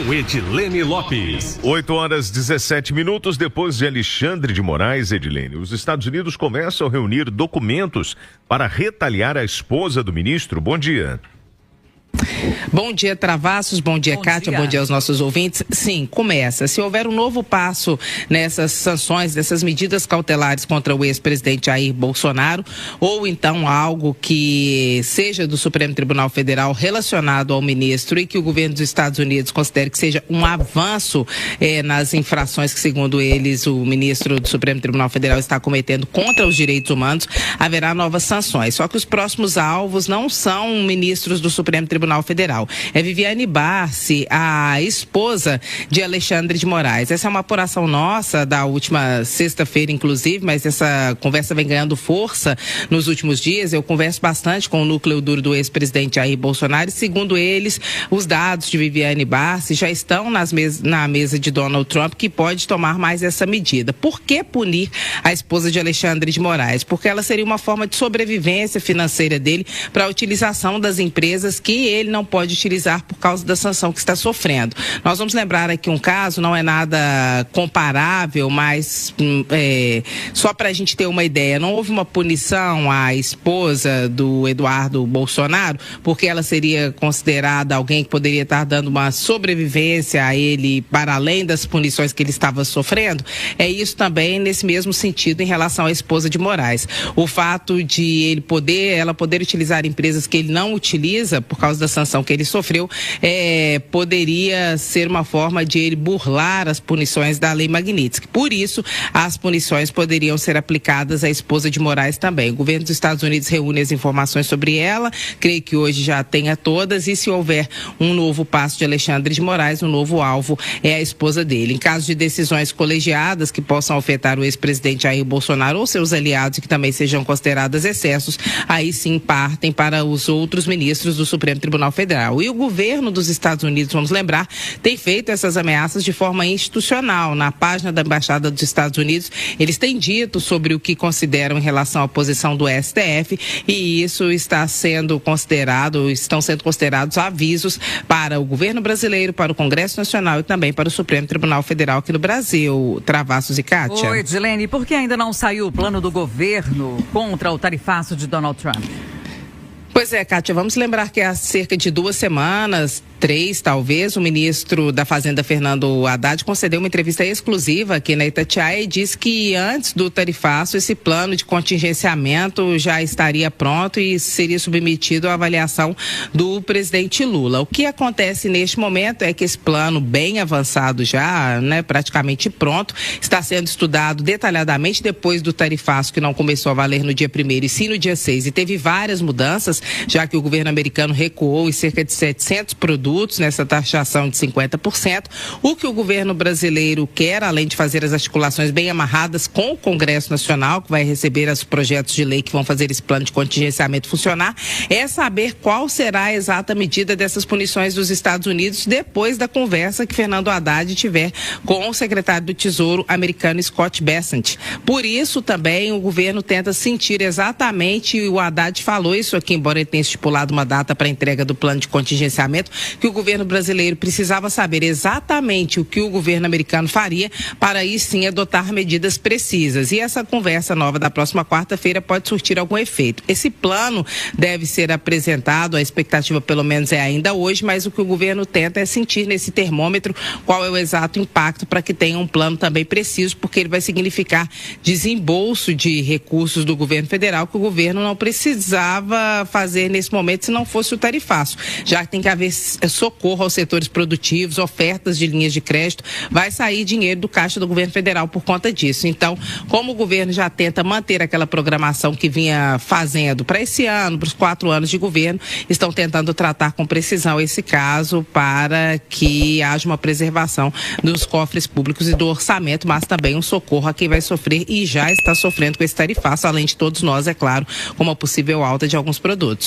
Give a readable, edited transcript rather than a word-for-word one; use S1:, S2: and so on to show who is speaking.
S1: com Edilene Lopes.
S2: 8h17 depois de Alexandre de Moraes, Edilene, os Estados Unidos começam a reunir documentos para retaliar a esposa do ministro. Bom dia.
S3: Bom dia, Travassos, bom dia, Kátia, bom dia aos nossos ouvintes. Sim, começa. Se houver um novo passo nessas sanções, dessas medidas cautelares contra o ex-presidente Jair Bolsonaro, ou então algo que seja do Supremo Tribunal Federal relacionado ao ministro e que o governo dos Estados Unidos considere que seja um avanço nas infrações que, segundo eles, o ministro do Supremo Tribunal Federal está cometendo contra os direitos humanos, haverá novas sanções. Só que os próximos alvos não são ministros do Supremo Tribunal Federal. É Viviane Barsi, a esposa de Alexandre de Moraes. Essa é uma apuração nossa da última sexta-feira, inclusive, mas essa conversa vem ganhando força nos últimos dias. Eu converso bastante com o núcleo duro do ex-presidente Jair Bolsonaro e, segundo eles, os dados de Viviane Barsi já estão na mesa de Donald Trump, que pode tomar mais essa medida. Por que punir a esposa de Alexandre de Moraes? Porque ela seria uma forma de sobrevivência financeira dele para a utilização das empresas que ele não pode utilizar por causa da sanção que está sofrendo. Nós vamos lembrar aqui um caso, não é nada comparável, mas só para a gente ter uma ideia, não houve uma punição à esposa do Eduardo Bolsonaro, porque ela seria considerada alguém que poderia estar dando uma sobrevivência a ele para além das punições que ele estava sofrendo. É isso também nesse mesmo sentido em relação à esposa de Moraes. O fato de ela poder utilizar empresas que ele não utiliza por causa da sanção que ele sofreu, poderia ser uma forma de ele burlar as punições da Lei Magnitsky. Por isso, as punições poderiam ser aplicadas à esposa de Moraes também. O governo dos Estados Unidos reúne as informações sobre ela, creio que hoje já tenha todas, e se houver um novo passo de Alexandre de Moraes, o novo alvo é a esposa dele. Em caso de decisões colegiadas que possam afetar o ex-presidente Jair Bolsonaro ou seus aliados e que também sejam consideradas excessos, aí sim partem para os outros ministros do Supremo Tribunal Federal. E o governo dos Estados Unidos, vamos lembrar, tem feito essas ameaças de forma institucional. Na página da Embaixada dos Estados Unidos, eles têm dito sobre o que consideram em relação à posição do STF, e isso estão sendo considerados avisos para o governo brasileiro, para o Congresso Nacional e também para o Supremo Tribunal Federal aqui no Brasil. Travassos e Kátia.
S4: Oi, Edilene, por que ainda não saiu o plano do governo contra o tarifaço de Donald Trump?
S3: Pois é, Kátia, vamos lembrar que há cerca de 2 semanas, 3 talvez, o ministro da Fazenda, Fernando Haddad, concedeu uma entrevista exclusiva aqui na Itatiaia e disse que antes do tarifaço, esse plano de contingenciamento já estaria pronto e seria submetido à avaliação do presidente Lula. O que acontece neste momento é que esse plano, bem avançado já, praticamente pronto, está sendo estudado detalhadamente depois do tarifaço, que não começou a valer no dia 1º e sim no dia 6, e teve várias mudanças, já que o governo americano recuou em cerca de 700 produtos nessa taxação de 50%. O que o governo brasileiro quer, além de fazer as articulações bem amarradas com o Congresso Nacional, que vai receber os projetos de lei que vão fazer esse plano de contingenciamento funcionar, é saber qual será a exata medida dessas punições dos Estados Unidos depois da conversa que Fernando Haddad tiver com o secretário do Tesouro americano, Scott Bessent. Por isso também o governo tenta sentir exatamente, o Haddad falou isso aqui, embora ele tenha estipulado uma data para a entrega do plano de contingenciamento, que o governo brasileiro precisava saber exatamente o que o governo americano faria para aí sim adotar medidas precisas. E essa conversa nova da próxima quarta-feira pode surtir algum efeito. Esse plano deve ser apresentado, a expectativa pelo menos é ainda hoje, mas o que o governo tenta é sentir nesse termômetro qual é o exato impacto para que tenha um plano também preciso, porque ele vai significar desembolso de recursos do governo federal que o governo não precisava fazer nesse momento se não fosse o tarifaço, já que tem que haver socorro aos setores produtivos, ofertas de linhas de crédito, vai sair dinheiro do caixa do governo federal por conta disso. Então, como o governo já tenta manter aquela programação que vinha fazendo para esse ano, para os 4 anos de governo, estão tentando tratar com precisão esse caso para que haja uma preservação dos cofres públicos e do orçamento, mas também um socorro a quem vai sofrer e já está sofrendo com esse tarifaço, além de todos nós, é claro, com uma possível alta de alguns produtos.